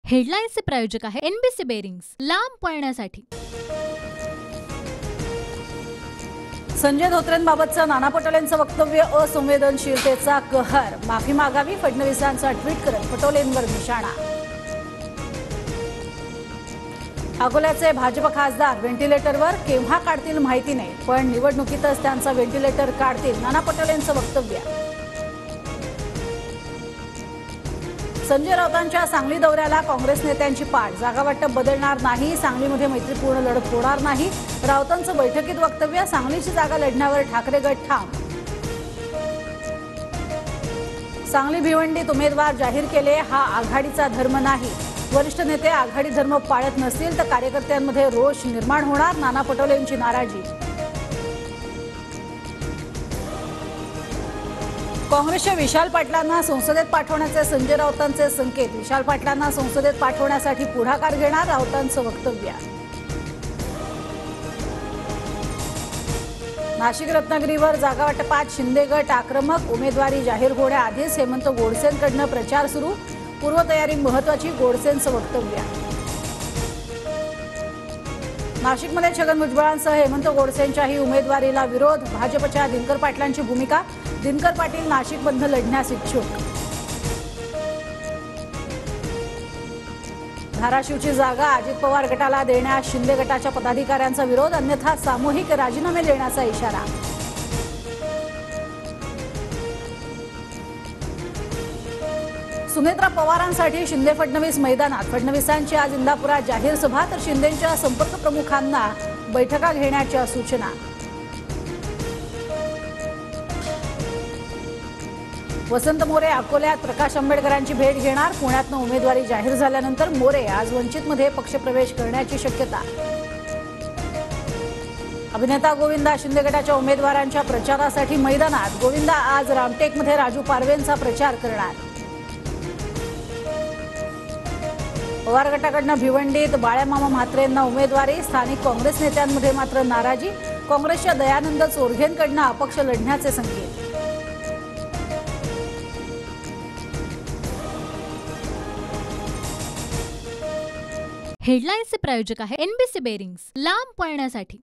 हेडलाईन्सचे प्रायोजक आहे NBC bearings, लांब पळण्यासाठी। संजय धोत्रेंबाबतचं नाना पटोलेंचं वक्तव्य असंवेदनशीलतेचा कहर, माफी मागावी फडणवीसांचा ट्विट करत पटोलेंवर निशाणा। अकोल्याचे भाजप खासदार व्हेंटिलेटरवर केव्हा काढतील माहिती नाही, पण निवडणुकीतच त्यांचा व्हेंटिलेटर काढतील, नाना पटोलेंचं वक्तव्य। संजय राऊतांच्या सांगली दौऱ्याला काँग्रेस नेत्यांची पाठ, जागावाटप बदलणार नाही, सांगलीमध्ये मैत्रीपूर्ण लढत होणार नाही, राऊतांचं बैठकीत वक्तव्य। सांगलीची जागा लढण्यावर ठाकरे गट ठाम। सांगली भिवंडीत उमेदवार जाहीर केले, हा आघाडीचा धर्म नाही, वरिष्ठ नेते आघाडी धर्म पाळत नसतील तर कार्यकर्त्यांमध्ये रोष निर्माण होणार, नाना पटोलेंची नाराजी। काँग्रेसच्या विशाल पाटलांना संसदेत पाठवण्याचे संजय राऊतांचे संकेत, विशाल पाटलांना संसदेत पाठवण्यासाठी पुढाकार घेणार, राऊतांचं वक्तव्य। नाशिक रत्नागिरीवर जागावाटपात शिंदे गट आक्रमक, उमेदवारी जाहीर होण्याआधीच हेमंत गोडसेंकडून प्रचार सुरू, पूर्वतयारी महत्त्वाची, गोडसेंचं वक्तव्य। नाशिकमध्ये छगन भुजबळांसह हेमंत गोडसेंच्याही उमेदवारीला विरोध, भाजपच्या दिनकर पाटलांची भूमिका, दिनकर पाटील नाशिक बंद लढण्यास इच्छुक। धाराशिवची जागा अजित पवार गटाला देण्यास शिंदे गटाच्या पदाधिकाऱ्यांचा विरोध, अन्यथा सामूहिक राजीनामे देण्याचा इशारा। सुनेत्रा पवारांसाठी शिंदे फडणवीस मैदानात, फडणवीसांची आज इंदापुरात जाहीर सभा, तर शिंदेंच्या संपर्क प्रमुखांना बैठका घेण्याच्या सूचना। वसंत मोरे अकोल्यात प्रकाश आंबेडकरांची भेट घेणार, पुण्यातनं उमेदवारी जाहीर झाल्यानंतर मोरे आज वंचितमध्ये पक्षप्रवेश करण्याची शक्यता। अभिनेता गोविंदा शिंदे गटाच्या उमेदवारांच्या प्रचारासाठी मैदानात, गोविंदा आज रामटेकमध्ये राजू पारवेंचा प्रचार करणार। पवार गटाकडून भिवंडीत बाळ्यामामा म्हात्रेंना उमेदवारी, स्थानिक काँग्रेस नेत्यांमध्ये मात्र नाराजी, काँग्रेसच्या दयानंद चोरघेंकडून अपक्ष लढण्याचे संकेत। हेडलाईन्सचे प्रायोजक आहे एनबीसी बेरिंग्स, लांब पळण्यासाठी।